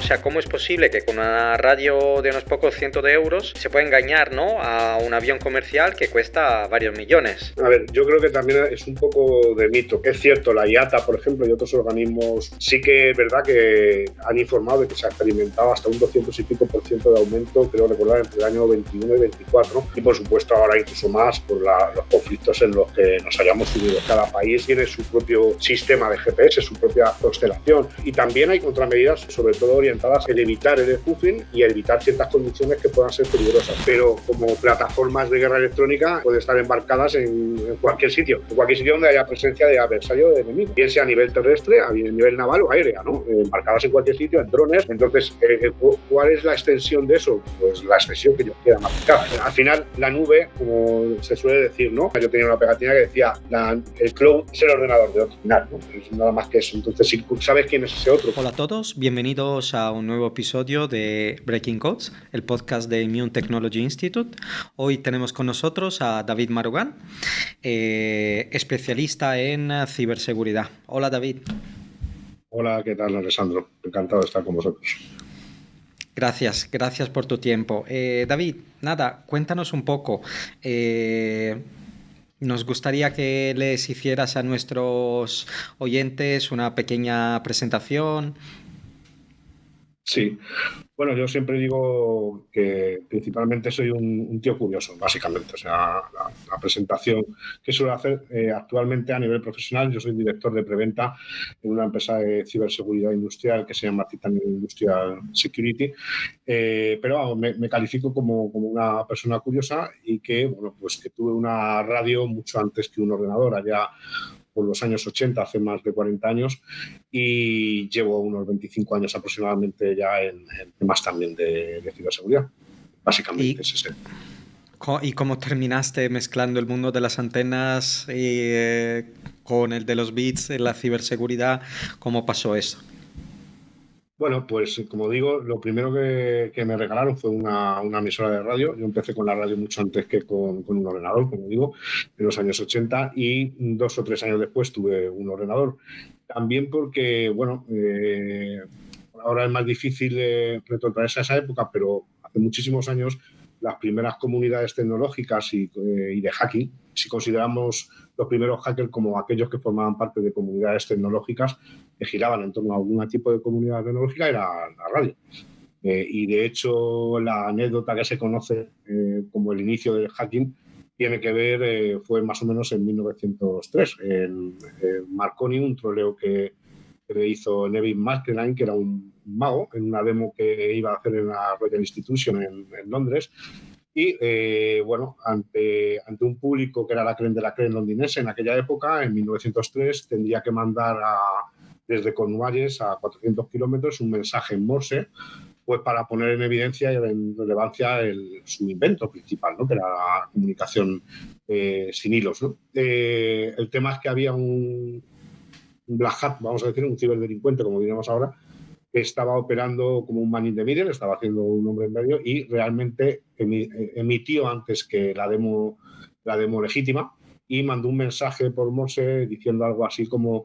sea, ¿cómo es posible que con una radio de unos pocos cientos de euros se pueda engañar, ¿no?, a un avión comercial que cuesta varios millones? A ver, yo creo que también es un poco de mito. Es cierto, la IATA, por ejemplo, y otros organismos, sí que es verdad que han informado de que se ha experimentado hasta un 200 y pico por ciento de aumento, creo recordar, entre el año 21 y 24, ¿no? Y por supuesto ahora incluso más por los conflictos en los que nos hayamos unido. Cada país tiene su propio sistema de GPS, su propia constelación, y también hay contramedidas, sobre todo orientadas en evitar el spoofing y evitar ciertas condiciones que puedan ser peligrosas. Pero como plataformas de guerra electrónica pueden estar embarcadas en cualquier sitio donde haya presencia de adversario o de enemigo, bien sea a nivel terrestre, a nivel naval o aérea, ¿no? Embarcadas en cualquier sitio, en drones. Entonces, ¿cuál es la extensión de eso? Pues la extensión que ellos quieran aplicar. Al final, la nube, como se suele decir, ¿no? Yo tenía una pegatina que decía, el cloud es el ordenador de otro final, ¿no? Es nada más que eso. Entonces, si sabes quién es ese otro. Hola a todos, bienvenidos a un nuevo episodio de Breaking Codes, el podcast de Immune Technology Institute. Hoy tenemos con nosotros a David Marugán, especialista en ciberseguridad. Hola, David. Hola, ¿qué tal, Alessandro? Encantado de estar con vosotros. Gracias por tu tiempo. David, nada, cuéntanos un poco. Nos gustaría que les hicieras a nuestros oyentes una pequeña presentación. Sí. Bueno, yo siempre digo que principalmente soy un tío curioso, básicamente. O sea, la presentación que suelo hacer actualmente a nivel profesional, yo soy director de preventa en una empresa de ciberseguridad industrial que se llama Titan Industrial Security, pero vamos, me califico como una persona curiosa y que, bueno, pues que tuve una radio mucho antes que un ordenador, allá por los años 80, hace más de 40 años, y llevo unos 25 años aproximadamente ya en temas también de ciberseguridad. Básicamente es ese. ¿Y cómo terminaste mezclando el mundo de las antenas con el de los bits en la ciberseguridad? ¿Cómo pasó eso? Bueno, pues como digo, lo primero que me regalaron fue una emisora de radio. Yo empecé con la radio mucho antes que con un ordenador, como digo, en los años 80, y 2 o 3 años después tuve un ordenador. También porque, bueno, ahora es más difícil retrotraerse a esa época, pero hace muchísimos años las primeras comunidades tecnológicas y de hacking, si consideramos los primeros hackers como aquellos que formaban parte de comunidades tecnológicas que giraban en torno a algún tipo de comunidad tecnológica, era la radio. Y de hecho, la anécdota que se conoce como el inicio del hacking tiene que ver, fue más o menos en 1903, en Marconi, un troleo que le hizo Neville Maskelyne, que era un mago, en una demo que iba a hacer en la Royal Institution en Londres. Y bueno, ante un público que era la crème de la crème londinense en aquella época, en 1903, tendría que mandar desde Cornualles a 400 kilómetros un mensaje en Morse, pues para poner en evidencia y en relevancia su invento principal, ¿no? Que era la comunicación sin hilos, ¿no? El tema es que había un black hat, vamos a decir, un ciberdelincuente, como diríamos ahora, que estaba operando como un man in the middle, estaba haciendo un hombre en medio y realmente emitió antes que la demo legítima y mandó un mensaje por Morse diciendo algo así como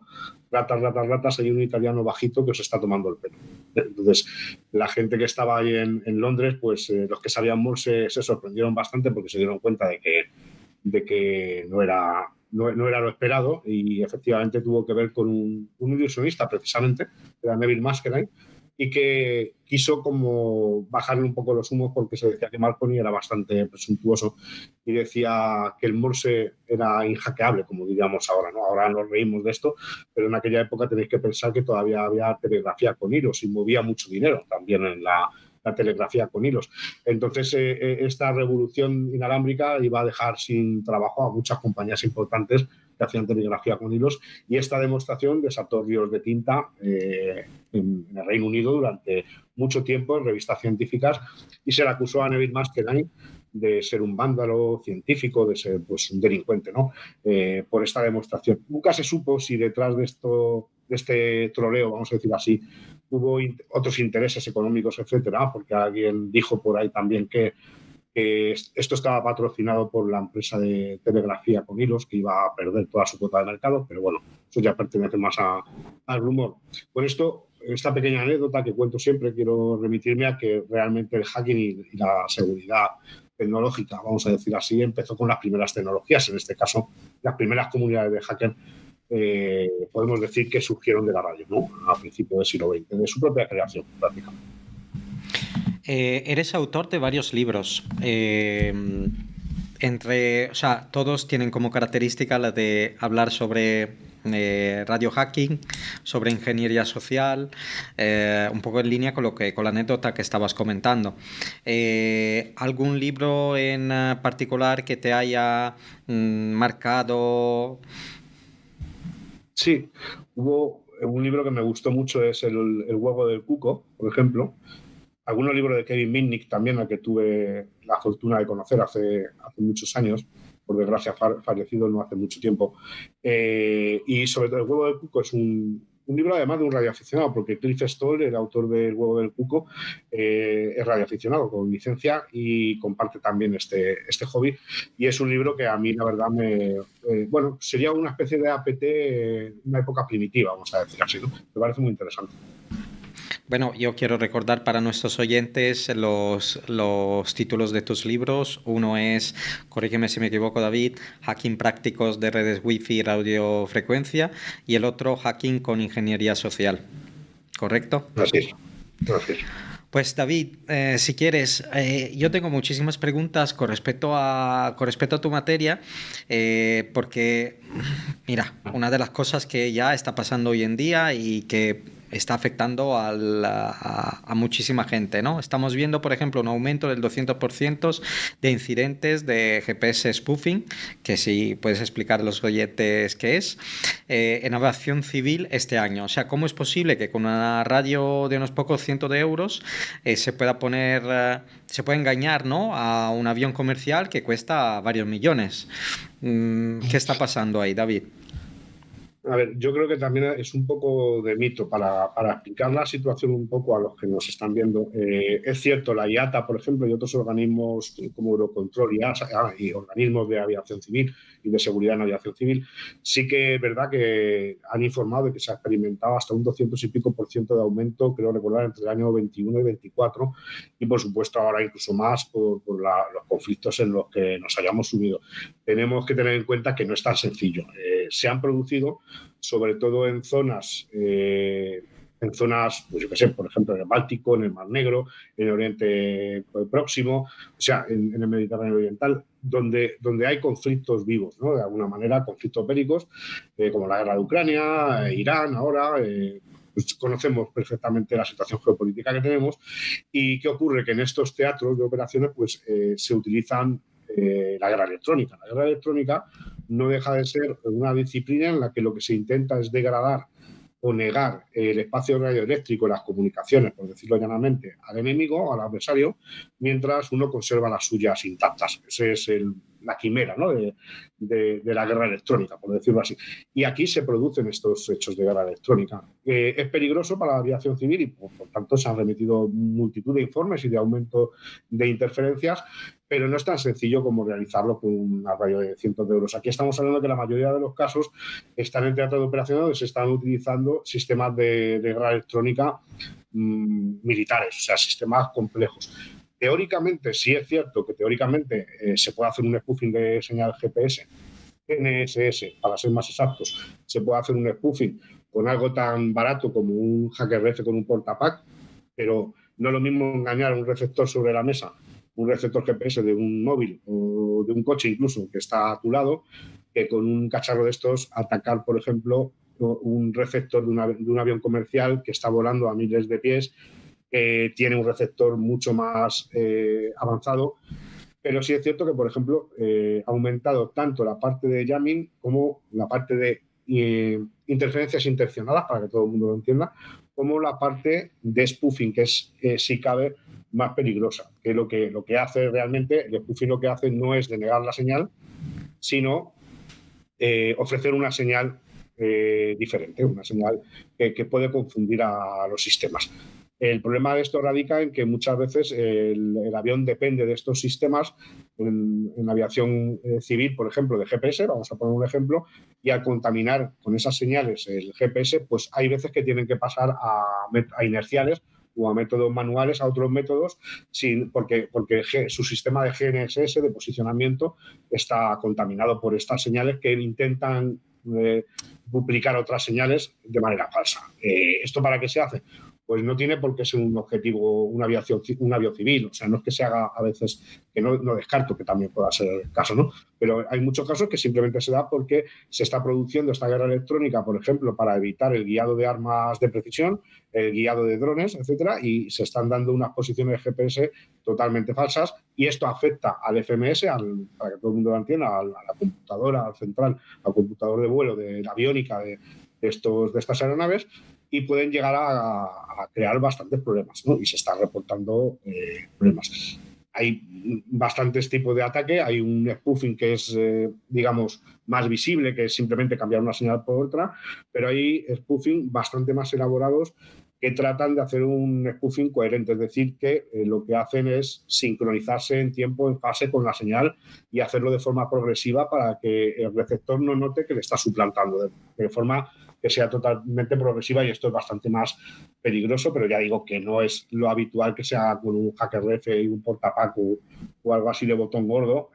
ratas, ratas, ratas, hay un italiano bajito que os está tomando el pelo. Entonces, la gente que estaba ahí en Londres, pues los que sabían Morse se sorprendieron bastante porque se dieron cuenta de que no era lo esperado, y efectivamente tuvo que ver con un ilusionista, precisamente, que era Neville Maskelyne, y que quiso como bajarle un poco los humos porque se decía que Marconi era bastante presuntuoso y decía que el Morse era inhackeable, como diríamos ahora, ¿no? Ahora nos reímos de esto, pero en aquella época tenéis que pensar que todavía había telegrafía con hilos y movía mucho dinero también en la telegrafía con hilos. Entonces, esta revolución inalámbrica iba a dejar sin trabajo a muchas compañías importantes que hacían telegrafía con hilos, y esta demostración desató ríos de tinta en el Reino Unido durante mucho tiempo en revistas científicas, y se le acusó a Neville Maskelyne de ser un vándalo científico, de ser pues un delincuente, ¿no? Por esta demostración. Nunca se supo si detrás de este troleo, vamos a decir así, hubo otros intereses económicos, etcétera, porque alguien dijo por ahí también que esto estaba patrocinado por la empresa de telegrafía con hilos, que iba a perder toda su cuota de mercado, pero bueno, eso ya pertenece más al rumor. Con esto esta pequeña anécdota que cuento siempre, quiero remitirme a que realmente el hacking y la seguridad tecnológica, vamos a decir así, empezó con las primeras tecnologías, en este caso, las primeras comunidades de hackers, podemos decir que surgieron de la radio, ¿no? A principios del siglo XX, de su propia creación, prácticamente. Eres autor de varios libros. O sea, todos tienen como característica la de hablar sobre radio hacking, sobre ingeniería social, un poco en línea con con la anécdota que estabas comentando. ¿Algún libro en particular que te haya marcado? Sí, hubo un libro que me gustó mucho, es El huevo del cuco, por ejemplo. Algunos libros de Kevin Mitnick también, al que tuve la fortuna de conocer hace muchos años, por desgracia fallecido no hace mucho tiempo. Y sobre todo El huevo del cuco es un libro además de un radioaficionado, porque Cliff Stoll, el autor del huevo del cuco, es radioaficionado con licencia y comparte también este hobby. Y es un libro que a mí, la verdad, bueno, sería una especie de APT en una época primitiva, vamos a decir así, ¿no? Me parece muy interesante. Bueno, yo quiero recordar para nuestros oyentes los títulos de tus libros. Uno es, corrígeme si me equivoco, David, Hacking prácticos de redes Wi-Fi y radiofrecuencia, y el otro, Hacking con ingeniería social. ¿Correcto? Así es. Gracias. Pues David, si quieres, yo tengo muchísimas preguntas con respecto a tu materia, porque, mira, una de las cosas que ya está pasando hoy en día y que está afectando a muchísima gente, ¿no? Estamos viendo, por ejemplo, un aumento del 200% de incidentes de GPS spoofing, que si puedes explicar a los oyentes qué es, en aviación civil este año. O sea, ¿cómo es posible que con una radio de unos pocos cientos de euros se pueda se puede engañar, ¿no?, a un avión comercial que cuesta varios millones? ¿Qué está pasando ahí, David? A ver, yo creo que también es un poco de mito para explicar la situación un poco a los que nos están viendo. Es cierto, la IATA, por ejemplo, y otros organismos como Eurocontrol y ASA, y organismos de aviación civil y de seguridad en aviación civil, sí que es verdad que han informado de que se ha experimentado hasta un 200 y pico por ciento de aumento, creo recordar, entre el año 21 y 24, y por supuesto ahora incluso más por los conflictos en los que nos hayamos sumido. Tenemos que tener en cuenta que no es tan sencillo. Se han producido sobre todo en zonas, pues yo qué sé, por ejemplo, en el Báltico, en el Mar Negro, en el Oriente Próximo, o sea, en el Mediterráneo Oriental, donde hay conflictos vivos, ¿no? De alguna manera, conflictos bélicos, como la guerra de Ucrania, Irán, ahora. Pues conocemos perfectamente la situación geopolítica que tenemos. ¿Y qué ocurre? Que en estos teatros de operaciones pues, se utilizan la guerra electrónica. La guerra electrónica no deja de ser una disciplina en la que lo que se intenta es degradar o negar el espacio radioeléctrico, las comunicaciones, por decirlo llanamente, al enemigo, al adversario, mientras uno conserva las suyas intactas. Esa es la quimera, ¿no?, de la guerra electrónica, por decirlo así. Y aquí se producen estos hechos de guerra electrónica. Es peligroso para la aviación civil y, por tanto, se han remitido multitud de informes y de aumento de interferencias, pero no es tan sencillo como realizarlo con una radio de cientos de euros. Aquí estamos hablando de que la mayoría de los casos están en teatro de operaciones donde se están utilizando sistemas de guerra electrónica militares, o sea, sistemas complejos. Teóricamente, sí es cierto que teóricamente se puede hacer un spoofing de señal GPS, NSS, para ser más exactos. Se puede hacer un spoofing con algo tan barato como un HackerRF con un portapack, pero no es lo mismo engañar un receptor sobre la mesa, un receptor GPS de un móvil o de un coche incluso que está a tu lado, que con un cacharro de estos atacar, por ejemplo, un receptor de un avión comercial que está volando a miles de pies, tiene un receptor mucho más avanzado. Pero sí es cierto que, por ejemplo, ha aumentado tanto la parte de jamming como la parte de interferencias intencionadas, para que todo el mundo lo entienda, como la parte de spoofing, que es, si cabe, más peligrosa. Que lo que hace realmente, el spoofing lo que hace no es denegar la señal, sino ofrecer una señal diferente, una señal que puede confundir a los sistemas. El problema de esto radica en que muchas veces el avión depende de estos sistemas en aviación civil, por ejemplo, de GPS, vamos a poner un ejemplo, y al contaminar con esas señales el GPS, pues hay veces que tienen que pasar a inerciales o a métodos manuales, a otros métodos, porque su sistema de GNSS, de posicionamiento, está contaminado por estas señales que intentan duplicar otras señales de manera falsa. ¿Esto para qué se hace? Pues no tiene por qué ser un objetivo, un avión civil. O sea, no es que se haga a veces, que no descarto que también pueda ser el caso, ¿no? Pero hay muchos casos que simplemente se da porque se está produciendo esta guerra electrónica, por ejemplo, para evitar el guiado de armas de precisión, el guiado de drones, etcétera, y se están dando unas posiciones de GPS totalmente falsas, y esto afecta al FMS, para que todo el mundo lo entienda, a la computadora, al central, al computador de vuelo, de la aviónica de estas aeronaves, y pueden llegar a crear bastantes problemas, ¿no? Y se están reportando problemas. Hay bastantes tipos de ataque. Hay un spoofing que es, digamos, más visible, que es simplemente cambiar una señal por otra, pero hay spoofing bastante más elaborados que tratan de hacer un spoofing coherente, es decir, que lo que hacen es sincronizarse en tiempo, en fase con la señal, y hacerlo de forma progresiva para que el receptor no note que le está suplantando, de forma que sea totalmente progresiva, y esto es bastante más peligroso, pero ya digo que no es lo habitual que sea con un hacker ref y un portapack o algo así de botón gordo,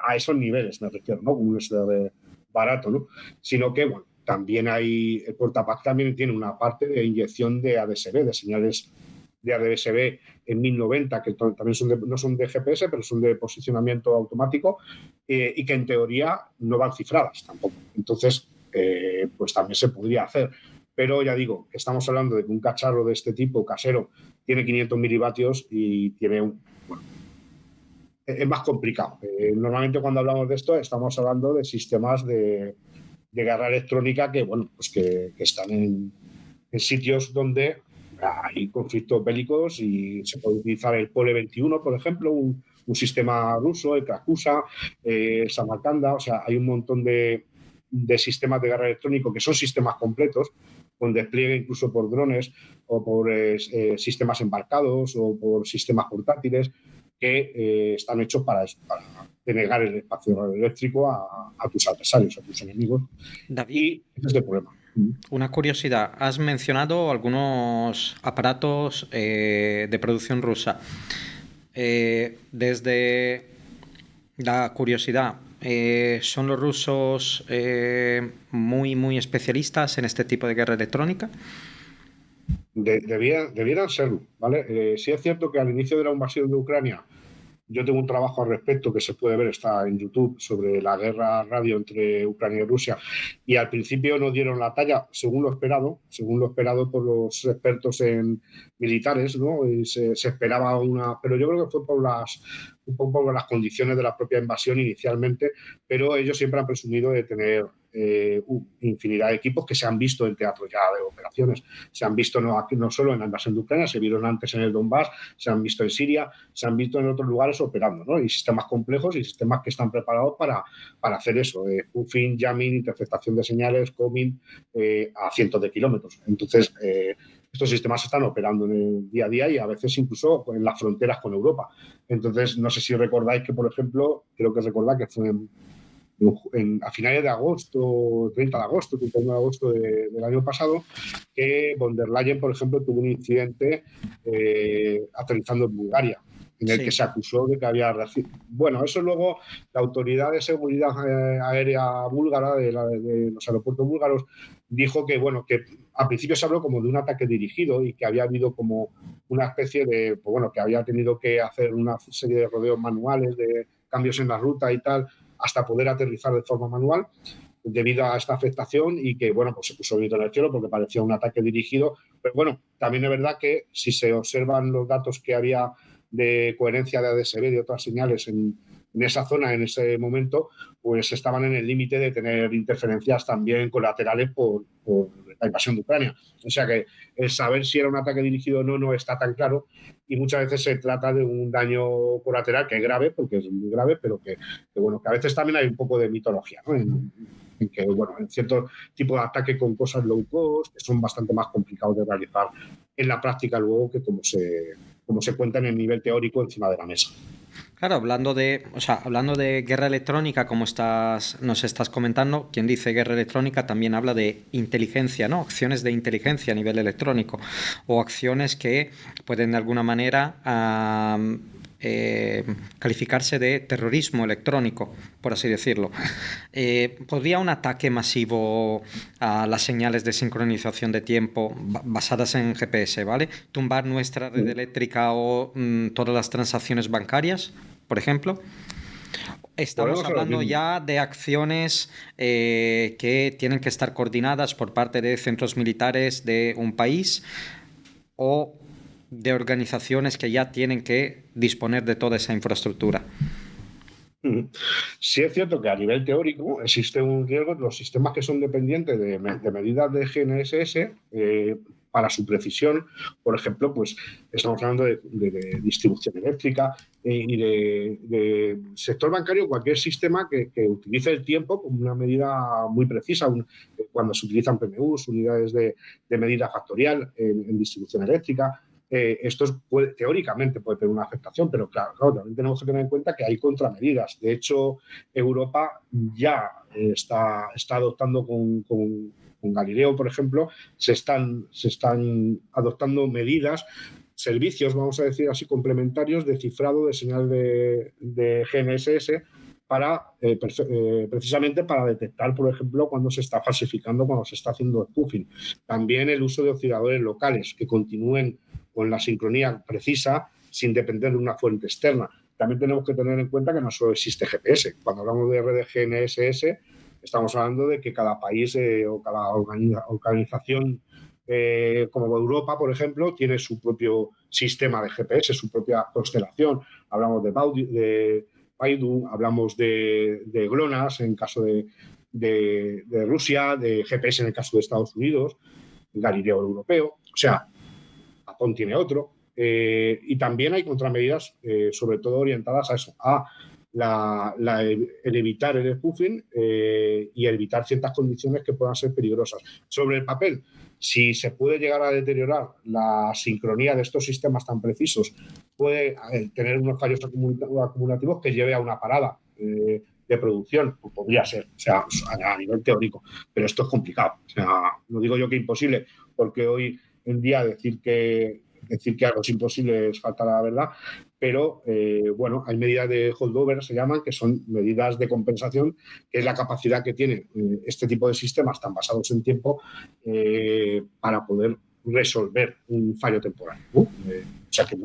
a esos niveles me refiero, ¿no? Un USB barato, ¿no? Sino que, bueno, también el portapack también tiene una parte de inyección de ADSB, de señales de ADSB en 1090, que también no son de GPS, pero son de posicionamiento automático, y que en teoría no van cifradas tampoco. Entonces, pues también se podría hacer. Pero ya digo, estamos hablando de que un cacharro de este tipo, casero, tiene 500 milivatios y tiene es más complicado. Normalmente cuando hablamos de esto estamos hablando de sistemas de guerra electrónica que, bueno, pues que están en sitios donde hay conflictos bélicos, y se puede utilizar el Pole 21, por ejemplo, un sistema ruso, el Krakusa, Samarkanda. O sea, hay un montón de sistemas de guerra electrónico que son sistemas completos, con despliegue incluso por drones o por sistemas embarcados o por sistemas portátiles, que están hechos para eso, para denegar el espacio radioeléctrico a tus adversarios, a tus enemigos. David, Y ese es el problema. una curiosidad. Has mencionado algunos aparatos de producción rusa. Desde la curiosidad, ¿son los rusos muy especialistas en este tipo de guerra electrónica? Debieran serlo, ¿vale? Sí es cierto que al inicio de la invasión de Ucrania, yo tengo un trabajo al respecto que se puede ver, está en YouTube, sobre la guerra radio entre Ucrania y Rusia, y al principio no dieron la talla, según lo esperado por los expertos en militares, ¿no? Y se esperaba pero yo creo que fue un poco por las condiciones de la propia invasión inicialmente, pero ellos siempre han presumido de tener infinidad de equipos que se han visto en teatros ya de operaciones. Se han visto no solo en la invasión de Ucrania, se vieron antes en el Donbass, se han visto en Siria, se han visto en otros lugares operando, ¿no? Y sistemas complejos y sistemas que están preparados para hacer eso, spoofing, jamming, interceptación de señales, combing, a cientos de kilómetros. Entonces, estos sistemas están operando en el día a día, y a veces incluso en las fronteras con Europa. Entonces, no sé si recordáis que, por ejemplo, creo que recordar que fue a finales de agosto, 30 de agosto, 31 de agosto del año pasado, que von der Leyen, por ejemplo, tuvo un incidente aterrizando en Bulgaria, en el que se acusó de que había... Bueno, eso luego la Autoridad de Seguridad Aérea búlgara, de los aeropuertos búlgaros, dijo que, bueno, que al principio se habló como de un ataque dirigido, y que había habido como una especie de... Pues bueno, que había tenido que hacer una serie de rodeos manuales, de cambios en la ruta y tal, hasta poder aterrizar de forma manual debido a esta afectación, y que, bueno, pues se puso grito en el cielo porque parecía un ataque dirigido. Pero bueno, también es verdad que si se observan los datos que había de coherencia de ADSB y de otras señales en esa zona, en ese momento, pues estaban en el límite de tener interferencias también colaterales por la invasión de Ucrania. O sea que el saber si era un ataque dirigido o no está tan claro, y muchas veces se trata de un daño colateral que es grave, porque es muy grave, pero que bueno, que a veces también hay un poco de mitología, ¿no? En que, bueno, en cierto tipo de ataque con cosas low cost, que son bastante más complicados de realizar en la práctica luego que como se cuenta en el nivel teórico encima de la mesa. Claro, hablando de guerra electrónica, como nos estás comentando, quien dice guerra electrónica también habla de inteligencia, ¿no? Acciones de inteligencia a nivel electrónico o acciones que pueden de alguna manera calificarse de terrorismo electrónico, por así decirlo. ¿Podría un ataque masivo a las señales de sincronización de tiempo basadas en GPS, ¿vale? Tumbar nuestra red eléctrica o todas las transacciones bancarias, por ejemplo? Estamos hablando ya de acciones que tienen que estar coordinadas por parte de centros militares de un país o de organizaciones que ya tienen que disponer de toda esa infraestructura. Sí es cierto que a nivel teórico existe un riesgo. Los sistemas que son dependientes de medidas de GNSS, para su precisión, por ejemplo, pues estamos hablando de distribución eléctrica y de sector bancario, cualquier sistema que utilice el tiempo como una medida muy precisa. Cuando se utilizan PMUs, unidades de medida factorial en distribución eléctrica, esto teóricamente puede tener una afectación, pero claro, también tenemos que tener en cuenta que hay contramedidas. De hecho, Europa ya está adoptando con Galileo, por ejemplo, se están adoptando medidas, servicios, vamos a decir así, complementarios de cifrado de señal de GNSS precisamente para detectar, por ejemplo, cuando se está falsificando, cuando se está haciendo spoofing. También el uso de osciladores locales que continúen con la sincronía precisa sin depender de una fuente externa. También tenemos que tener en cuenta que no solo existe GPS. Cuando hablamos de redes GNSS, estamos hablando de que cada país o cada organización como Europa, por ejemplo, tiene su propio sistema de GPS, su propia constelación. Hablamos de Baidu, hablamos de GLONASS en caso de Rusia, de GPS en el caso de Estados Unidos, Galileo europeo. O sea, Japón tiene otro. Y también hay contramedidas, sobre todo orientadas a eso, el evitar el spoofing y evitar ciertas condiciones que puedan ser peligrosas. Sobre el papel, si se puede llegar a deteriorar la sincronía de estos sistemas tan precisos, puede tener unos fallos acumulativos que lleve a una parada de producción, pues podría ser, o sea, a nivel teórico, pero esto es complicado. O sea, no digo yo que imposible, porque hoy en día decir que algo es imposible es falta la verdad, pero bueno, hay medidas de holdover, se llaman, que son medidas de compensación, que es la capacidad que tiene este tipo de sistemas tan basados en tiempo para poder resolver un fallo temporal, ¿no? O sea que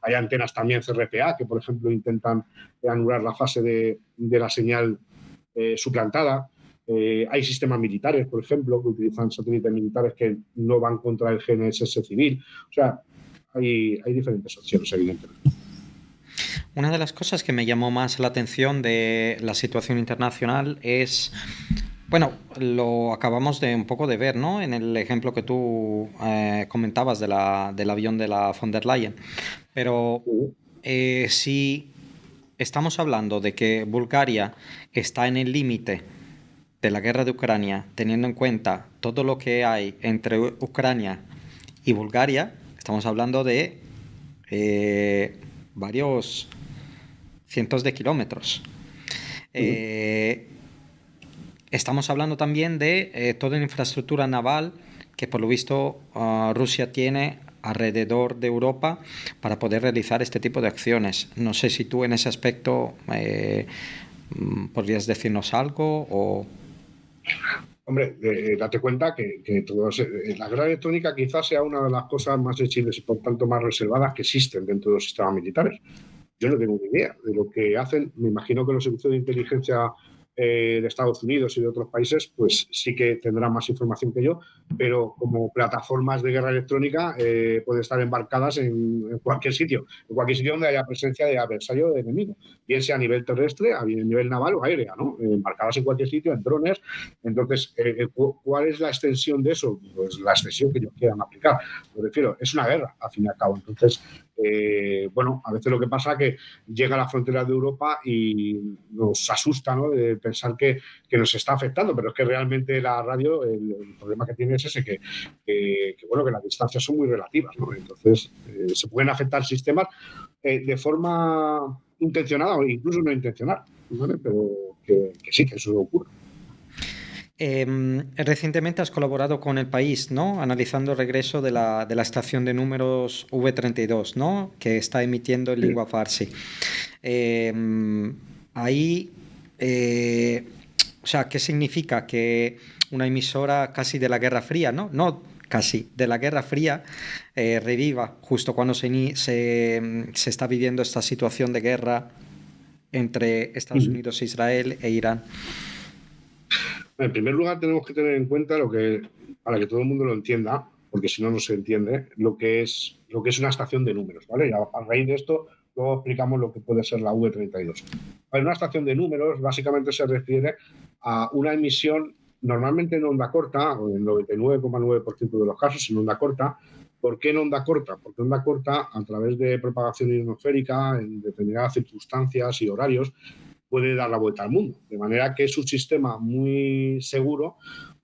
hay antenas también CRPA que, por ejemplo, intentan anular la fase de la señal suplantada. Hay sistemas militares, por ejemplo, que utilizan satélites militares que no van contra el GNSS civil. O sea, hay diferentes opciones, evidentemente. Una de las cosas que me llamó más la atención de la situación internacional es, bueno, lo acabamos de un poco de ver, ¿no? En el ejemplo que tú comentabas del avión de la von der Leyen. Pero si estamos hablando de que Bulgaria está en el límite de la guerra de Ucrania, teniendo en cuenta todo lo que hay entre Ucrania y Bulgaria, estamos hablando de varios cientos de kilómetros. Estamos hablando también de toda la infraestructura naval que por lo visto Rusia tiene alrededor de Europa para poder realizar este tipo de acciones. No sé si tú en ese aspecto podrías decirnos algo o... Hombre, date cuenta que la guerra electrónica quizás sea una de las cosas más sensibles y por tanto más reservadas que existen dentro de los sistemas militares. Yo no tengo ni idea de lo que hacen. Me imagino que los servicios de inteligencia de Estados Unidos y de otros países, pues sí que tendrán más información que yo, pero como plataformas de guerra electrónica pueden estar embarcadas en cualquier sitio donde haya presencia de adversario o de enemigo, bien sea a nivel terrestre, a nivel naval o aérea, ¿no? Embarcadas en cualquier sitio, en drones. Entonces, ¿cuál es la extensión de eso? Pues la extensión que ellos quieran aplicar. Me refiero, es una guerra, al fin y al cabo. Entonces, bueno, a veces lo que pasa es que llega a las fronteras de Europa y nos asusta, ¿no?, de pensar que nos está afectando, pero es que realmente la radio, el problema que tiene es ese, bueno, que las distancias son muy relativas, ¿no? Entonces, se pueden afectar sistemas de forma intencionada o incluso no intencional, ¿vale? Pero que sí, que eso ocurre. Recientemente has colaborado con El País, ¿no? Analizando el regreso de la estación de números V32, ¿no? Que está emitiendo en Sí. lengua farsi. Ahí, o sea, ¿qué significa? Que una emisora casi de la Guerra Fría, ¿no? No casi, de la Guerra Fría, reviva justo cuando se está viviendo esta situación de guerra entre Estados Unidos, Israel e Irán. En primer lugar, tenemos que tener en cuenta para que todo el mundo lo entienda, porque si no, no se entiende, lo que es una estación de números, ¿vale? Y a raíz de esto, luego explicamos lo que puede ser la V32. Una estación de números básicamente se refiere a una emisión normalmente en onda corta, o en el 99,9% de los casos en onda corta. ¿Por qué en onda corta? Porque en onda corta, a través de propagación ionosférica, en determinadas circunstancias y horarios, puede dar la vuelta al mundo. De manera que es un sistema muy seguro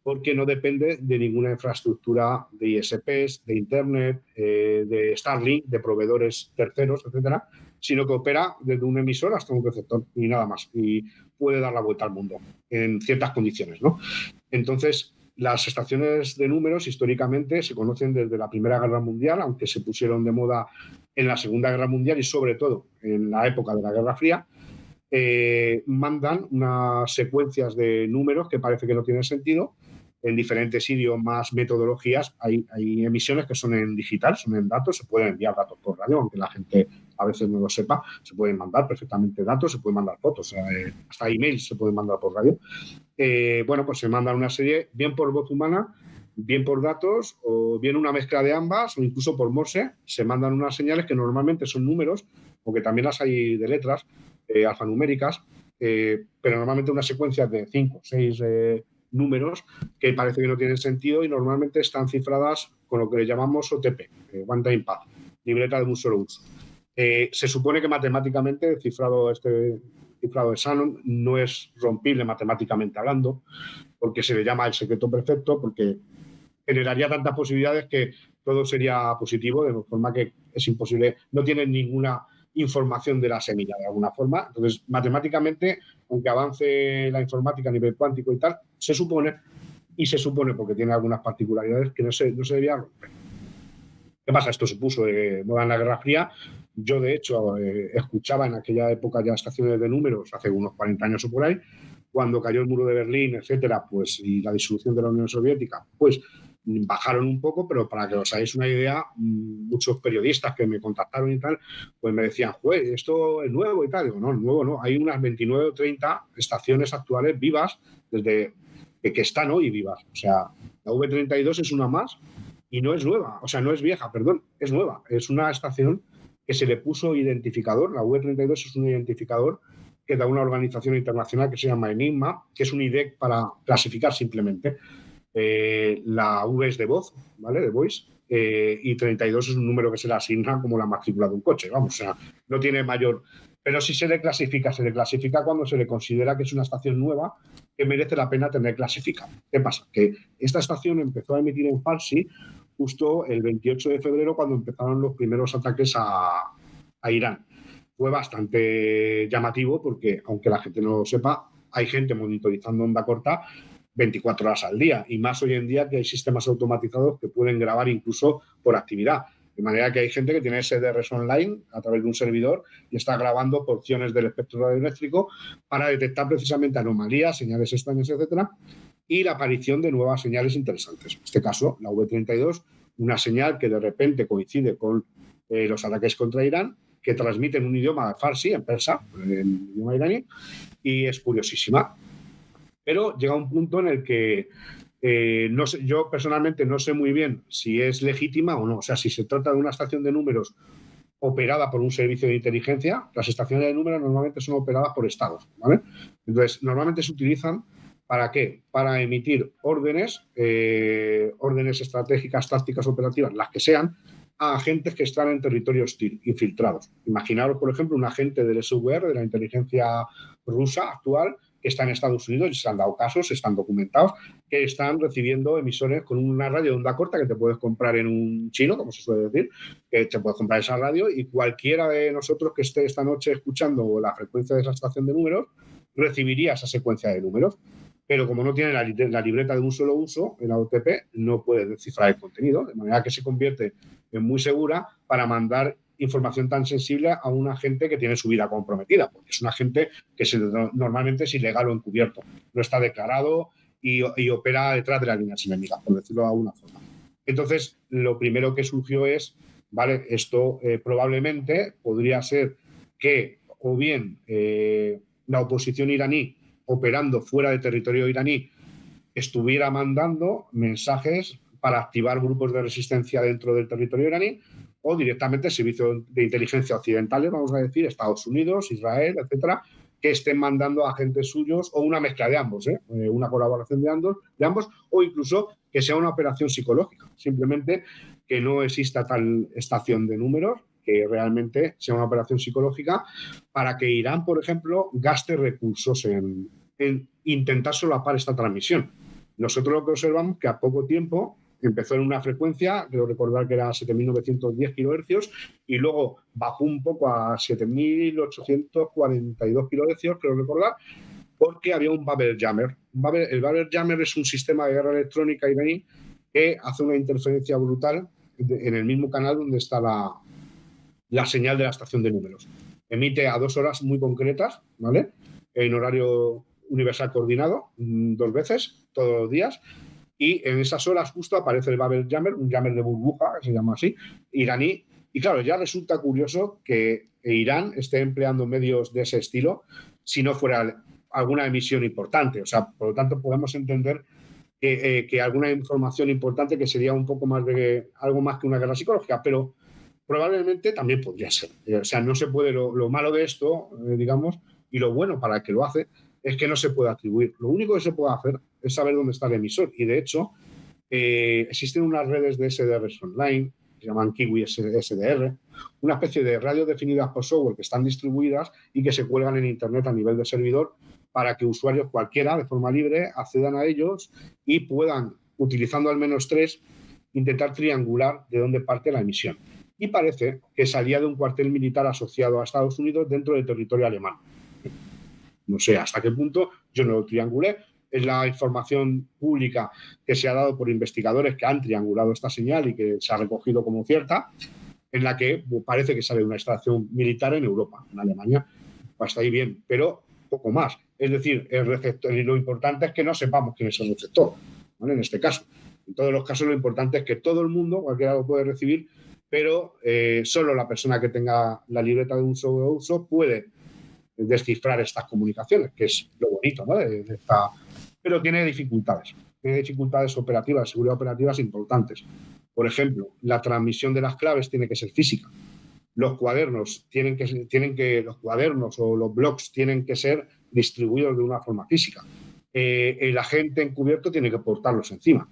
porque no depende de ninguna infraestructura de ISPs, de Internet, de Starlink, de proveedores terceros, etcétera, sino que opera desde un emisor hasta un receptor y nada más. Y puede dar la vuelta al mundo en ciertas condiciones, ¿no? Entonces, las estaciones de números históricamente se conocen desde la Primera Guerra Mundial, aunque se pusieron de moda en la Segunda Guerra Mundial y sobre todo en la época de la Guerra Fría. Mandan unas secuencias de números que parece que no tienen sentido en diferentes idiomas, metodologías. Hay emisiones que son en digital, son en datos, se pueden enviar datos por radio, aunque la gente a veces no lo sepa, se pueden mandar perfectamente datos, se pueden mandar fotos, hasta emails se pueden mandar por radio. Bueno, pues se mandan una serie, bien por voz humana, bien por datos, o bien una mezcla de ambas, o incluso por Morse, se mandan unas señales que normalmente son números, o que también las hay de letras, alfanuméricas, pero normalmente una secuencia de 5 o 6 números que parece que no tienen sentido y normalmente están cifradas con lo que le llamamos OTP, One Time Path, libreta de un solo uso. Se supone que matemáticamente el cifrado de Shannon no es rompible matemáticamente hablando, porque se le llama el secreto perfecto, porque generaría tantas posibilidades que todo sería positivo, de forma que es imposible, no tiene ninguna información de la semilla de alguna forma. Entonces, matemáticamente, aunque avance la informática a nivel cuántico y tal, se supone porque tiene algunas particularidades que no se debía romper. ¿Qué pasa? Esto se puso de moda en la Guerra Fría. Yo, de hecho, escuchaba en aquella época ya estaciones de números, hace unos 40 años o por ahí, cuando cayó el muro de Berlín, etcétera, pues, y la disolución de la Unión Soviética, pues bajaron un poco, pero para que os hagáis una idea, muchos periodistas que me contactaron y tal, pues me decían, joder, esto es nuevo y tal. Digo, no, nuevo no, hay unas 29 o 30 estaciones actuales vivas desde que están hoy vivas. O sea, la V32 es una más y no es nueva, o sea, no es vieja, perdón, es nueva. Es una estación que se le puso identificador, la V32 es un identificador que da una organización internacional que se llama Enigma, que es un IDEC para clasificar simplemente. La V es de voz, ¿vale? De voice, y 32 es un número que se le asigna como la matrícula de un coche, vamos, o sea, no tiene mayor. Pero sí se le clasifica cuando se le considera que es una estación nueva que merece la pena tener clasificada. ¿Qué pasa? Que esta estación empezó a emitir en farsi justo el 28 de febrero, cuando empezaron los primeros ataques a Irán. Fue bastante llamativo porque, aunque la gente no lo sepa, hay gente monitorizando onda corta 24 horas al día, y más hoy en día que hay sistemas automatizados que pueden grabar incluso por actividad. De manera que hay gente que tiene SDRs online a través de un servidor y está grabando porciones del espectro radioeléctrico para detectar precisamente anomalías, señales extrañas, etcétera, y la aparición de nuevas señales interesantes. En este caso, la V32, una señal que de repente coincide con los ataques contra Irán, que transmiten un idioma farsi, en persa, en idioma iraní, y es curiosísima. Pero llega un punto en el que no sé, yo personalmente no sé muy bien si es legítima o no. O sea, si se trata de una estación de números operada por un servicio de inteligencia, las estaciones de números normalmente son operadas por estados, ¿vale? Entonces, normalmente se utilizan ¿para qué? Para emitir órdenes estratégicas, tácticas, operativas, las que sean, a agentes que están en territorio hostil, infiltrados. Imaginaros, por ejemplo, un agente del SVR, de la inteligencia rusa actual, que está en Estados Unidos, y se han dado casos, están documentados, que están recibiendo emisores con una radio de onda corta que te puedes comprar en un chino, como se suele decir, que te puedes comprar esa radio, y cualquiera de nosotros que esté esta noche escuchando la frecuencia de esa estación de números recibiría esa secuencia de números. Pero como no tiene la libreta de un solo uso, en la OTP no puede descifrar el contenido, de manera que se convierte en muy segura para mandar información tan sensible a un agente que tiene su vida comprometida, porque es un agente que normalmente es ilegal o encubierto, no está declarado y opera detrás de las líneas enemigas, por decirlo de alguna forma. Entonces, lo primero que surgió es, vale, esto probablemente podría ser que o bien la oposición iraní operando fuera de territorio iraní estuviera mandando mensajes para activar grupos de resistencia dentro del territorio iraní, o directamente servicios de inteligencia occidentales, vamos a decir, Estados Unidos, Israel, etcétera, que estén mandando agentes suyos, o una mezcla de ambos, una colaboración de ambos, o incluso que sea una operación psicológica, simplemente que no exista tal estación de números, que realmente sea una operación psicológica para que Irán, por ejemplo, gaste recursos en intentar solapar esta transmisión. Nosotros lo que observamos es que a poco tiempo empezó en una frecuencia, creo recordar que era 7.910 kHz, y luego bajó un poco a 7.842 kHz, creo recordar, porque había un Bubble Jammer. El Bubble Jammer es un sistema de guerra electrónica iraní que hace una interferencia brutal en el mismo canal donde está la señal de la estación de números. Emite a 2 horas muy concretas, ¿vale? En horario universal coordinado, 2 veces, todos los días, y en esas horas justo aparece el Bubble Jammer, un jammer de burbuja, que se llama así, iraní, y claro, ya resulta curioso que Irán esté empleando medios de ese estilo si no fuera alguna emisión importante. O sea, por lo tanto, podemos entender que alguna información importante que sería un poco más de algo más que una guerra psicológica, pero probablemente también podría ser. O sea, no se puede, lo malo de esto, digamos, y lo bueno para el que lo hace, es que no se puede atribuir. Lo único que se puede hacer es saber dónde está el emisor. Y de hecho, existen unas redes de SDRs online, que se llaman Kiwi SDR, una especie de radios definidas por software que están distribuidas y que se cuelgan en Internet a nivel de servidor para que usuarios cualquiera, de forma libre, accedan a ellos y puedan, utilizando al menos 3, intentar triangular de dónde parte la emisión. Y parece que salía de un cuartel militar asociado a Estados Unidos dentro del territorio alemán. No sé hasta qué punto, yo no lo triangulé, es la información pública que se ha dado por investigadores que han triangulado esta señal y que se ha recogido como cierta, en la que parece que sale una estación militar en Europa, en Alemania. Hasta ahí bien, pero poco más. Es decir, el receptor, y lo importante es que no sepamos quién es el receptor, ¿vale? En este caso. En todos los casos lo importante es que todo el mundo, cualquiera lo puede recibir, pero solo la persona que tenga la libreta de uso puede descifrar estas comunicaciones, que es lo bonito, ¿no? Pero tiene dificultades operativas, de seguridad operativas importantes. Por ejemplo, la transmisión de las claves tiene que ser física. Los cuadernos los cuadernos o los blogs tienen que ser distribuidos de una forma física. El agente encubierto tiene que portarlos encima.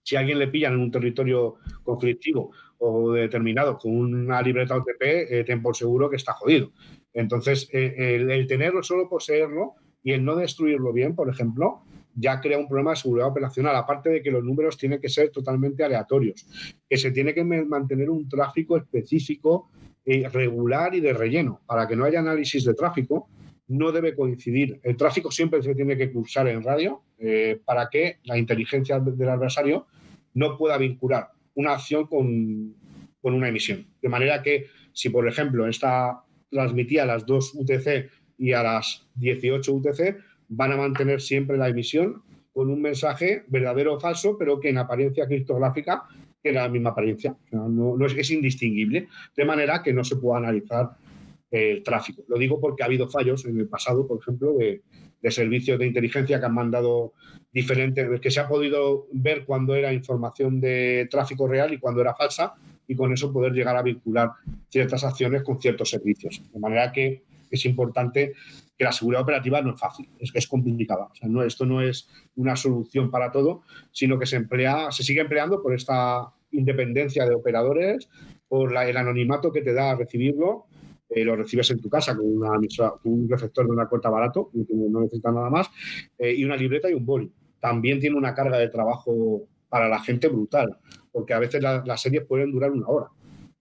Si a alguien le pillan en un territorio conflictivo o determinado con una libreta OTP, ten por seguro que está jodido. Entonces, el tenerlo, solo poseerlo y el no destruirlo bien, por ejemplo, ya crea un problema de seguridad operacional, aparte de que los números tienen que ser totalmente aleatorios, que se tiene que mantener un tráfico específico, regular y de relleno. Para que no haya análisis de tráfico, no debe coincidir. El tráfico siempre se tiene que cursar en radio para que la inteligencia del adversario no pueda vincular una acción con una emisión. De manera que si, por ejemplo, esta transmitía a las 2 UTC y a las 18 UTC, van a mantener siempre la emisión con un mensaje verdadero o falso, pero que en apariencia criptográfica tiene la misma apariencia. No es indistinguible, de manera que no se pueda analizar el tráfico. Lo digo porque ha habido fallos en el pasado, por ejemplo, de servicios de inteligencia que han mandado diferentes, que se ha podido ver cuándo era información de tráfico real y cuándo era falsa, y con eso poder llegar a vincular ciertas acciones con ciertos servicios. De manera que es importante que la seguridad operativa no es fácil, es complicada. O sea, esto no es una solución para todo, sino que se sigue empleando por esta independencia de operadores, por el anonimato que te da recibirlo. Lo recibes en tu casa con un receptor de una corta barato, no necesitas nada más, y una libreta y un boli. También tiene una carga de trabajo para la gente brutal, porque a veces las series pueden durar 1 hora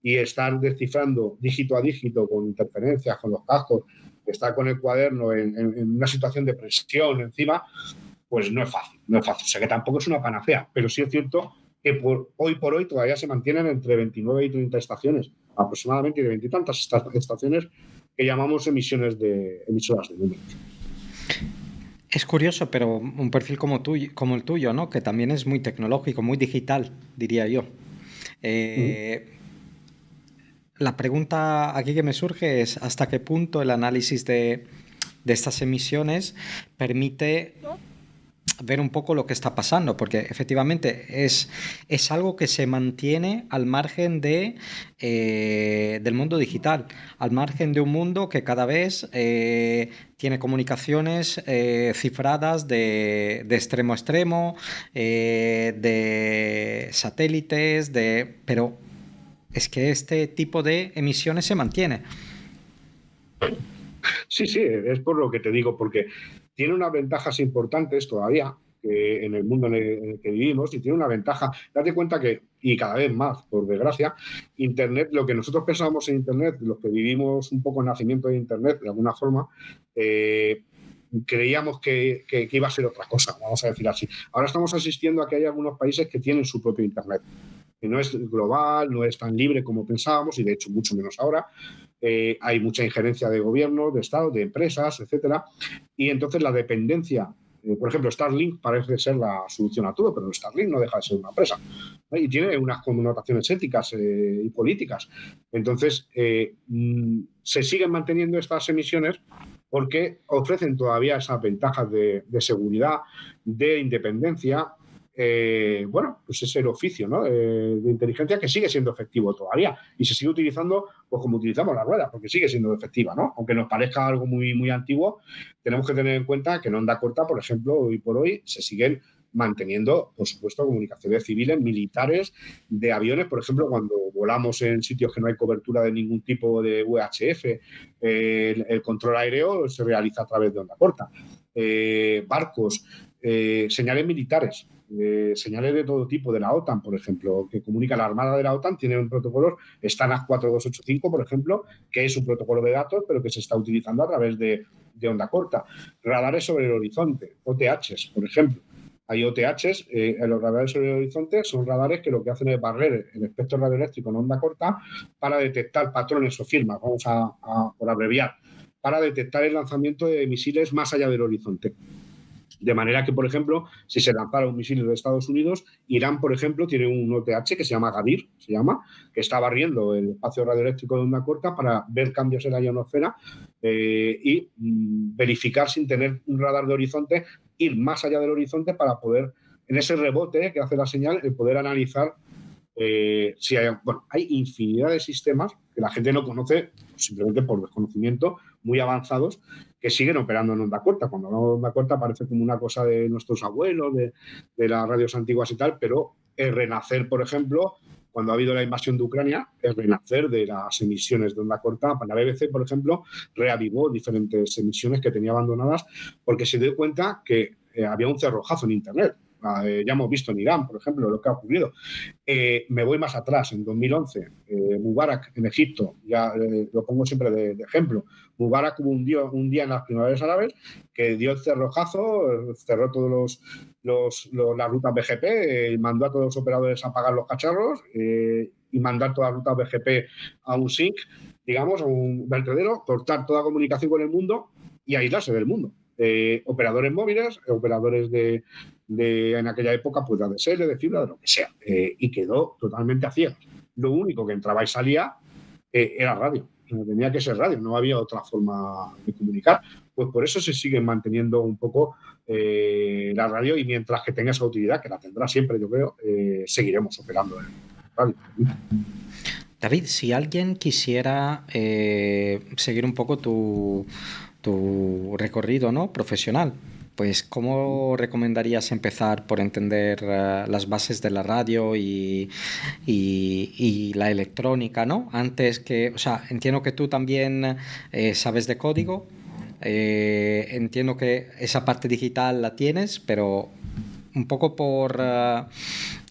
y estar descifrando dígito a dígito con interferencias, con los cascos, estar con el cuaderno en una situación de presión encima, pues no es fácil, no es fácil. O sea que tampoco es una panacea, pero sí es cierto que hoy por hoy todavía se mantienen entre 29 y 30 estaciones, aproximadamente, y de 20 y tantas estaciones que llamamos emisoras de números. Es curioso, pero un perfil como el tuyo, ¿no? Que también es muy tecnológico, muy digital, diría yo. La pregunta aquí que me surge es hasta qué punto el análisis de estas emisiones permite ver un poco lo que está pasando, porque efectivamente es algo que se mantiene al margen del mundo digital, al margen de un mundo que cada vez tiene comunicaciones cifradas de extremo a extremo, de satélites, pero es que este tipo de emisiones se mantiene. Sí, es por lo que te digo, porque tiene unas ventajas importantes todavía en el mundo en el que vivimos, y tiene una ventaja. Date cuenta que, y cada vez más, por desgracia, Internet, lo que nosotros pensábamos en Internet, los que vivimos un poco el nacimiento de Internet de alguna forma, creíamos que iba a ser otra cosa, vamos a decir así. Ahora estamos asistiendo a que hay algunos países que tienen su propio Internet, que no es global, no es tan libre como pensábamos, y de hecho mucho menos ahora. Hay mucha injerencia de gobierno, de Estado, de empresas, etcétera, y entonces la dependencia, por ejemplo, Starlink parece ser la solución a todo, pero Starlink no deja de ser una empresa, y tiene unas connotaciones éticas y políticas. Entonces, se siguen manteniendo estas emisiones porque ofrecen todavía esas ventajas de seguridad, de independencia. Bueno, pues es el oficio, ¿no? De inteligencia, que sigue siendo efectivo todavía y se sigue utilizando pues como utilizamos las ruedas, porque sigue siendo efectiva, ¿no? Aunque nos parezca algo muy, muy antiguo, tenemos que tener en cuenta que en onda corta, por ejemplo, hoy por hoy se siguen manteniendo, por supuesto, comunicaciones civiles, militares, de aviones. Por ejemplo, cuando volamos en sitios que no hay cobertura de ningún tipo de UHF, el control aéreo se realiza a través de onda corta. Barcos, señales militares, señales de todo tipo, de la OTAN, por ejemplo, que comunica la Armada de la OTAN, tiene un protocolo, STANAG 4285, por ejemplo, que es un protocolo de datos, pero que se está utilizando a través de onda corta. Radares sobre el horizonte, OTHs, por ejemplo. Hay OTHs, los radares sobre el horizonte son radares que lo que hacen es barrer el espectro radioeléctrico en onda corta para detectar patrones o firmas, vamos por abreviar, para detectar el lanzamiento de misiles más allá del horizonte. De manera que, por ejemplo, si se lanzara un misil de Estados Unidos, Irán, por ejemplo, tiene un OTH que se llama Gadir, que está barriendo el espacio radioeléctrico de onda corta para ver cambios en la ionosfera y verificar, sin tener un radar de horizonte, ir más allá del horizonte para poder, en ese rebote que hace la señal, poder analizar si hay infinidad de sistemas que la gente no conoce simplemente por desconocimiento, muy avanzados, que siguen operando en onda corta. Cuando hablamos de onda corta parece como una cosa de nuestros abuelos, de las radios antiguas y tal, pero el renacer, por ejemplo, cuando ha habido la invasión de Ucrania, el renacer de las emisiones de onda corta, la BBC, por ejemplo, reavivó diferentes emisiones que tenía abandonadas porque se dio cuenta que había un cerrojazo en Internet. Ya hemos visto en Irán, por ejemplo, lo que ha ocurrido. Me voy más atrás, en 2011, Mubarak en Egipto, ya lo pongo siempre de ejemplo. Mubarak hubo un día en las primaveras árabes que dio el cerrojazo, cerró todos las rutas BGP, mandó a todos los operadores a apagar los cacharros y mandar todas las rutas BGP a un SYNC, digamos, a un vertedero, cortar toda comunicación con el mundo y aislarse del mundo. Operadores móviles, operadores en aquella época, pues de ADSL, de fibra, de lo que sea, y quedó totalmente a ciegas. Lo único que entraba y salía era radio. Tenía que ser radio, no había otra forma de comunicar. Pues por eso se sigue manteniendo un poco la radio, y mientras que tenga esa utilidad, que la tendrá siempre, yo creo, seguiremos operando en radio. David, si alguien quisiera seguir un poco tu recorrido, ¿no?, profesional, pues ¿cómo recomendarías empezar por entender las bases de la radio y la electrónica, ¿no? Antes que, o sea, entiendo que tú también sabes de código, entiendo que esa parte digital la tienes, pero un poco por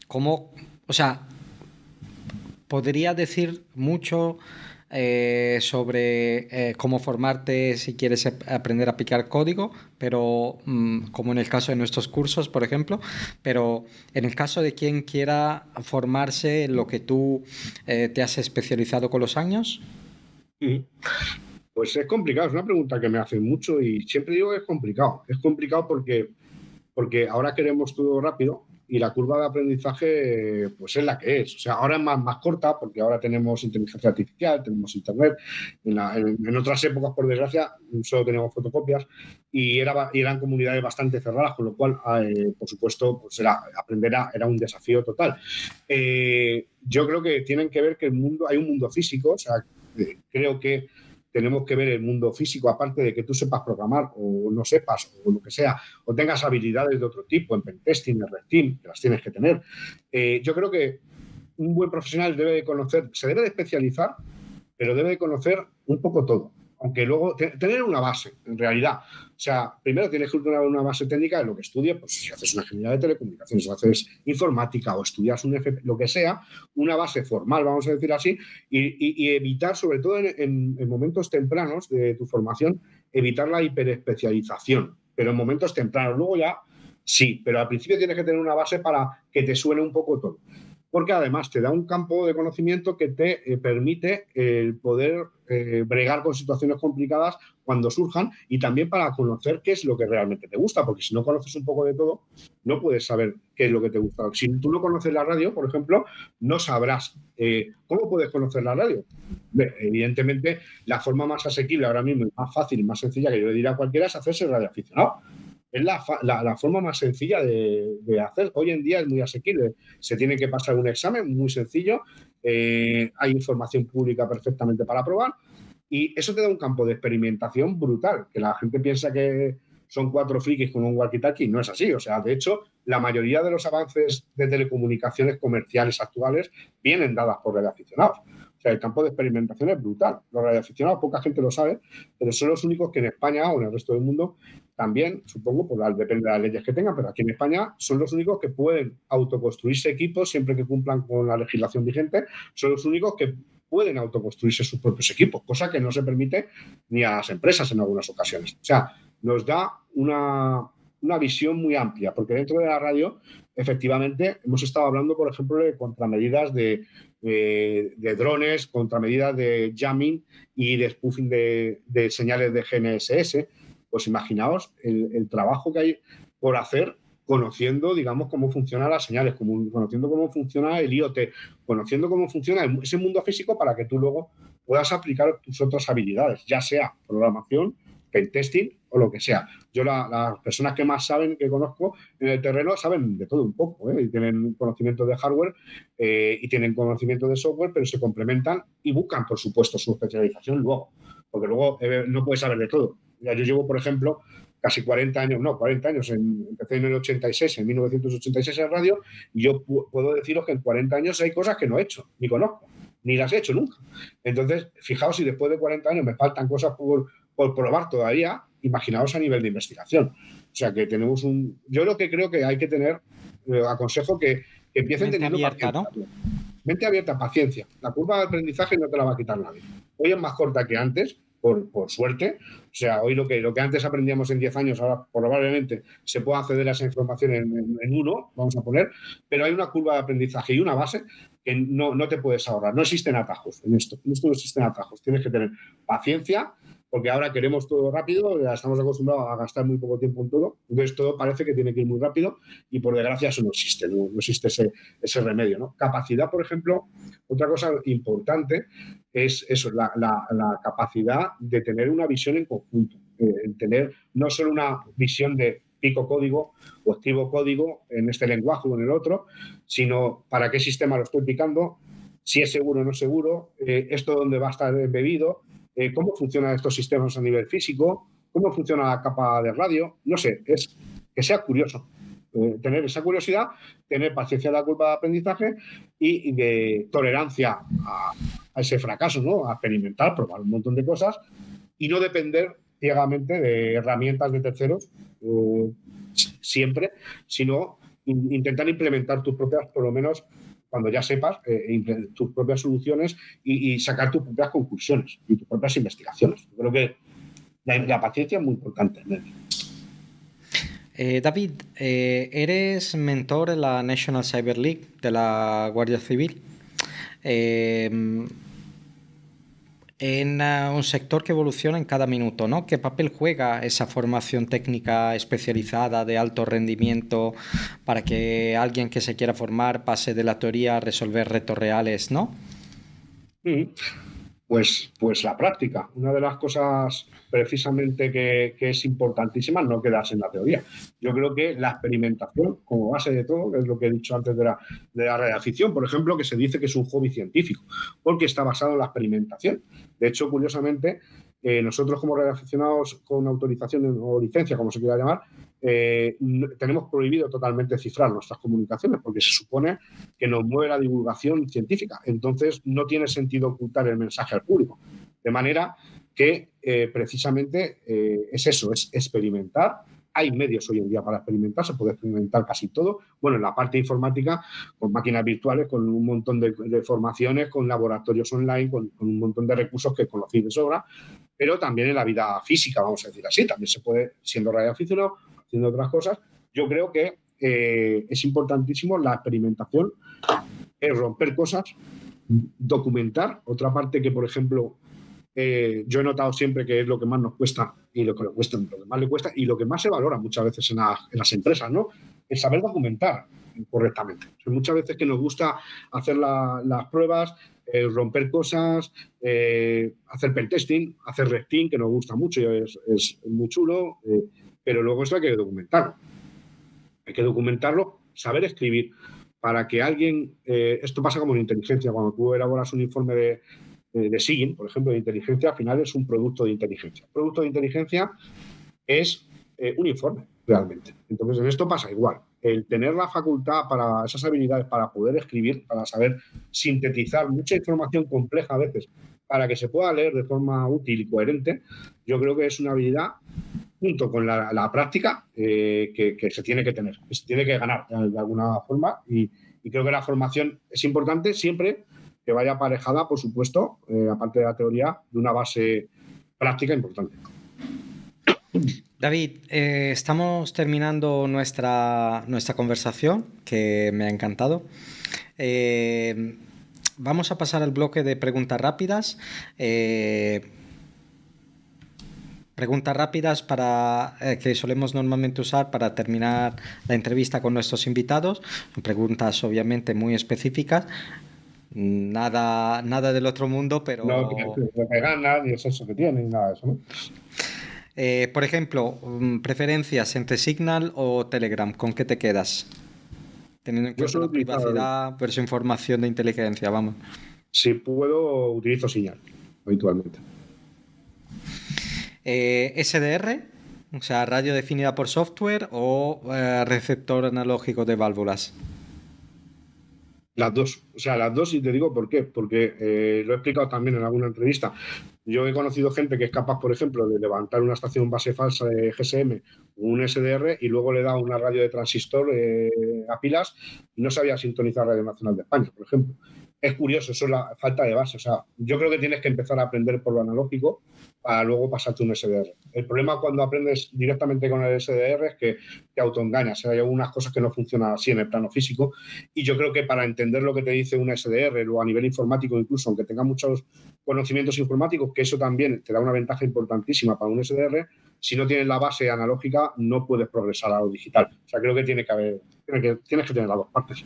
cómo, o sea, podría decir mucho sobre cómo formarte si quieres aprender a picar código, pero como en el caso de nuestros cursos, por ejemplo, pero en el caso de quien quiera formarse en lo que tú te has especializado con los años. Ujú. Pues es complicado, es una pregunta que me hacen mucho y siempre digo que es complicado. Es complicado porque ahora queremos todo rápido y la curva de aprendizaje pues es la que es. O sea, ahora es más corta porque ahora tenemos inteligencia artificial, tenemos internet. En otras épocas, por desgracia, solo teníamos fotocopias y eran comunidades bastante cerradas, con lo cual, por supuesto, pues aprender era un desafío total. Yo creo que tienen que ver que hay un mundo físico, o sea, creo que tenemos que ver el mundo físico, aparte de que tú sepas programar o no sepas, o lo que sea, o tengas habilidades de otro tipo, en pentesting, en red team, que las tienes que tener. Yo creo que un buen profesional debe de conocer, se debe de especializar, pero debe de conocer un poco todo. Aunque luego tener una base, en realidad. O sea, primero tienes que tener una base técnica de lo que estudies, pues si haces una ingeniería de telecomunicaciones, o haces informática, o estudias un FP, lo que sea, una base formal, vamos a decir así, y evitar, sobre todo en momentos tempranos de tu formación, evitar la hiperespecialización, pero en momentos tempranos. Luego ya sí, pero al principio tienes que tener una base para que te suene un poco todo, porque además te da un campo de conocimiento que te permite el poder bregar con situaciones complicadas cuando surjan y también para conocer qué es lo que realmente te gusta, porque si no conoces un poco de todo, no puedes saber qué es lo que te gusta. Si tú no conoces la radio, por ejemplo, no sabrás cómo puedes conocer la radio. Evidentemente, la forma más asequible ahora mismo, más fácil y más sencilla que yo le diría a cualquiera es hacerse radioaficionado. Es la forma más sencilla de hacer. Hoy en día es muy asequible. Se tiene que pasar un examen muy sencillo. Hay información pública perfectamente para probar. Y eso te da un campo de experimentación brutal. Que la gente piensa que son cuatro frikis con un walkie-talkie. No es así. O sea, de hecho, la mayoría de los avances de telecomunicaciones comerciales actuales vienen dadas por radioaficionados. O sea, el campo de experimentación es brutal. Los radioaficionados, poca gente lo sabe, pero son los únicos que en España o en el resto del mundo también, supongo, depende de las leyes que tengan, pero aquí en España son los únicos que pueden autoconstruirse equipos siempre que cumplan con la legislación vigente, son los únicos que pueden autoconstruirse sus propios equipos, cosa que no se permite ni a las empresas en algunas ocasiones. O sea, nos da una visión muy amplia, porque dentro de la radio, efectivamente, hemos estado hablando, por ejemplo, de contramedidas de drones, contramedidas de jamming y de spoofing de señales de GNSS. Pues imaginaos el trabajo que hay por hacer conociendo, digamos, cómo funcionan las señales, conociendo cómo funciona el IoT, conociendo cómo funciona ese mundo físico para que tú luego puedas aplicar tus otras habilidades, ya sea programación, pentesting o lo que sea. Yo las personas que más saben, que conozco en el terreno, saben de todo un poco, y tienen conocimiento de hardware y tienen conocimiento de software, pero se complementan y buscan, por supuesto, su especialización luego, porque luego no puedes saber de todo. Ya, yo llevo, por ejemplo, casi 40 años, no, 40 años, empecé en el 86, en 1986 en radio, y yo puedo deciros que en 40 años hay cosas que no he hecho, ni conozco, ni las he hecho nunca. Entonces, fijaos, si después de 40 años me faltan cosas por probar todavía, imaginaos a nivel de investigación. O sea, que tenemos yo lo que creo que hay que tener, aconsejo que empiecen Mente teniendo abierta, paciencia. ¿no? Mente abierta, paciencia. La curva de aprendizaje no te la va a quitar nadie. Hoy es más corta que antes, por suerte. O sea, hoy lo que antes aprendíamos en 10 años, ahora probablemente se pueda acceder a esa información en uno, vamos a poner, pero hay una curva de aprendizaje y una base que no te puedes ahorrar. No existen atajos en esto. En esto no existen atajos. Tienes que tener paciencia, porque ahora queremos todo rápido, ya estamos acostumbrados a gastar muy poco tiempo en todo, entonces todo parece que tiene que ir muy rápido y por desgracia eso no existe, no existe ese remedio, ¿no? Capacidad, por ejemplo, otra cosa importante es eso, la capacidad de tener una visión en conjunto, tener no solo una visión de pico código o escribo código en este lenguaje o en el otro, sino para qué sistema lo estoy picando, si es seguro o no seguro, esto dónde va a estar embebido, cómo funcionan estos sistemas a nivel físico, cómo funciona la capa de radio, no sé, es que sea curioso. Tener esa curiosidad, tener paciencia de la curva de aprendizaje y de tolerancia a ese fracaso, ¿no? A experimentar, probar un montón de cosas y no depender ciegamente de herramientas de terceros siempre, sino intentar implementar tus propias, por lo menos cuando ya sepas, tus propias soluciones y sacar tus propias conclusiones y tus propias investigaciones. Yo creo que la paciencia es muy importante. David, eres mentor en la National Cyber League de la Guardia Civil. En un sector que evoluciona en cada minuto, ¿no? ¿Qué papel juega esa formación técnica especializada de alto rendimiento para que alguien que se quiera formar pase de la teoría a resolver retos reales, ¿no? Pues la práctica. Una de las cosas precisamente que es importantísima es no quedarse en la teoría. Yo creo que la experimentación, como base de todo, es lo que he dicho antes de la radioafición, por ejemplo, que se dice que es un hobby científico, porque está basado en la experimentación. De hecho, curiosamente, nosotros como radioaficionados con autorización o licencia, como se quiera llamar, tenemos prohibido totalmente cifrar nuestras comunicaciones porque se supone que nos mueve la divulgación científica. Entonces, no tiene sentido ocultar el mensaje al público. De manera que precisamente es eso, es experimentar. Hay medios hoy en día para experimentar, se puede experimentar casi todo. Bueno, en la parte informática, con máquinas virtuales, con un montón de formaciones, con laboratorios online, con un montón de recursos que conocéis de sobra, pero también en la vida física, vamos a decir así. También se puede, siendo radioaficionado, haciendo otras cosas. Yo creo que es importantísimo la experimentación, es romper cosas, documentar. Otra parte que, por ejemplo, yo he notado siempre que es lo que más nos cuesta y lo que más le cuesta y lo que más se valora muchas veces en las empresas, ¿no? El saber documentar correctamente. O sea, muchas veces que nos gusta hacer las pruebas, romper cosas, hacer pentesting, hacer red team, que nos gusta mucho y es muy chulo, pero luego eso hay que documentarlo. Hay que documentarlo, saber escribir para que alguien, esto pasa como en inteligencia, cuando tú elaboras un informe de SIGINT, por ejemplo, de inteligencia, al final es un producto de inteligencia. El producto de inteligencia es un informe, realmente. Entonces, en esto pasa igual. El tener la facultad para esas habilidades para poder escribir, para saber sintetizar mucha información compleja a veces, para que se pueda leer de forma útil y coherente, yo creo que es una habilidad junto con la práctica que se tiene que tener, que se tiene que ganar de alguna forma y creo que la formación es importante siempre que vaya aparejada, por supuesto, aparte de la teoría, de una base práctica importante. David, estamos terminando nuestra conversación, que me ha encantado. Vamos a pasar al bloque de preguntas rápidas. Preguntas rápidas que solemos normalmente usar para terminar la entrevista con nuestros invitados. Preguntas obviamente muy específicas. Nada del otro mundo, pero... No que ganan, ni es eso que tienen, nada de eso, ¿no? Por ejemplo, preferencias entre Signal o Telegram, ¿con qué te quedas? Teniendo en cuenta la privacidad versus información de inteligencia, vamos. Si puedo, utilizo Signal, habitualmente. SDR, o sea, radio definida por software o receptor analógico de válvulas. Las dos, o sea, las dos, y te digo por qué, porque lo he explicado también en alguna entrevista. Yo he conocido gente que es capaz, por ejemplo, de levantar una estación base falsa de GSM, un SDR, y luego le da una radio de transistor a pilas y no sabía sintonizar Radio Nacional de España, por ejemplo. Es curioso, eso es la falta de base. O sea, yo creo que tienes que empezar a aprender por lo analógico para luego pasarte un SDR. El problema cuando aprendes directamente con el SDR es que te autoengañas. O sea, hay algunas cosas que no funcionan así en el plano físico y yo creo que para entender lo que te dice un SDR o a nivel informático incluso, aunque tenga muchos conocimientos informáticos, que eso también te da una ventaja importantísima para un SDR, si no tienes la base analógica no puedes progresar a lo digital. O sea, creo que tienes que tener las dos partes.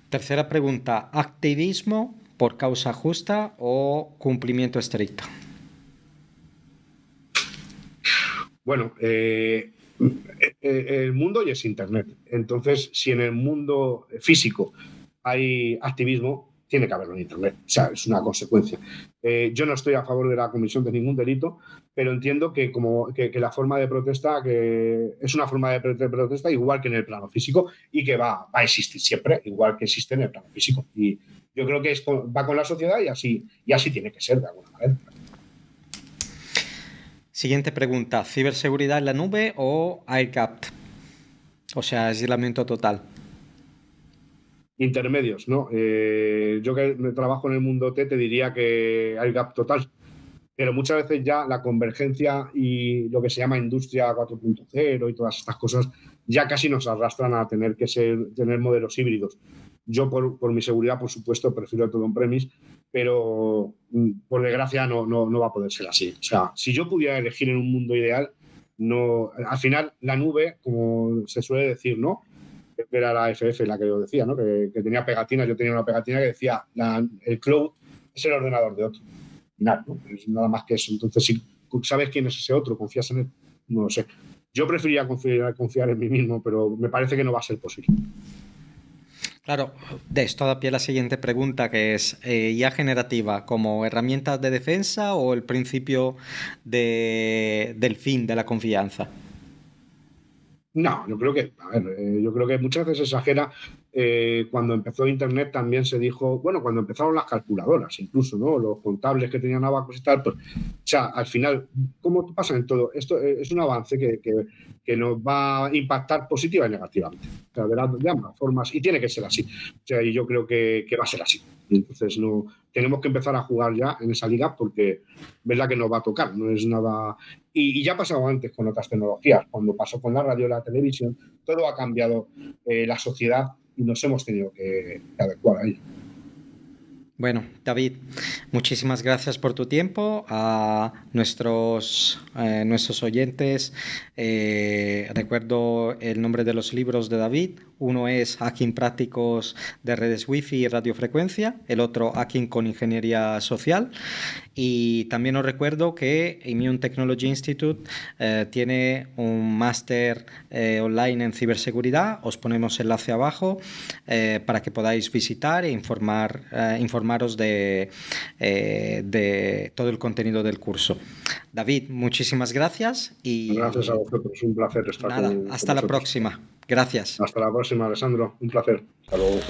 Tercera pregunta, ¿activismo por causa justa o cumplimiento estricto? Bueno, el mundo ya es Internet. Entonces, si en el mundo físico hay activismo, tiene que haberlo en Internet. O sea, es una consecuencia. Yo no estoy a favor de la comisión de ningún delito, pero entiendo que, que la forma de protesta que es una forma de protesta igual que en el plano físico y que va a existir siempre, igual que existe en el plano físico. Y yo creo que va con la sociedad y así tiene que ser de alguna manera. Siguiente pregunta, ¿ciberseguridad en la nube o air-gapped? O sea, aislamiento total. Intermedios, ¿no? Yo que trabajo en el mundo T te diría que hay gap total, pero muchas veces ya la convergencia y lo que se llama industria 4.0 y todas estas cosas ya casi nos arrastran a tener que tener modelos híbridos. Yo por mi seguridad, por supuesto, prefiero todo on-premise, pero por desgracia no va a poder ser así. O sea, si yo pudiera elegir en un mundo ideal, no, al final la nube, como se suele decir, ¿no? Era la FF la que yo decía, ¿no? Que tenía pegatinas, yo tenía una pegatina que decía el cloud es el ordenador de otro. Nada, ¿no? Es nada más que eso. Entonces, si sabes quién es ese otro, confías en él, no lo sé. Yo preferiría confiar en mí mismo, pero me parece que no va a ser posible. Claro, de esto da pie a la siguiente pregunta, que es IA generativa como herramientas de defensa o el principio del fin de la confianza. No, yo creo que muchas veces se exagera. Cuando empezó Internet también se dijo, bueno, cuando empezaron las calculadoras, incluso, ¿no? Los contables que tenían abacos y tal, pues, o sea, al final, ¿cómo pasa en todo? Esto es un avance que nos va a impactar positiva y negativamente. O sea, de ambas formas, y tiene que ser así. O sea, y yo creo que va a ser así. Y entonces tenemos que empezar a jugar ya en esa liga porque es la que nos va a tocar, no es nada. Y ya ha pasado antes con otras tecnologías, cuando pasó con la radio y la televisión, todo ha cambiado la sociedad y nos hemos tenido que adecuar a ello. Bueno, David, muchísimas gracias por tu tiempo. A nuestros oyentes, recuerdo el nombre de los libros de David. Uno es Hacking Prácticos de Redes Wi-Fi y Radiofrecuencia, el otro Hacking con Ingeniería Social. Y también os recuerdo que Immune Technology Institute tiene un máster online en ciberseguridad. Os ponemos enlace abajo para que podáis visitar e informaros de todo el contenido del curso. David, muchísimas gracias. Y gracias a vosotros, un placer estar hasta la próxima. Gracias. Hasta la próxima, Alessandro, un placer. Hasta luego.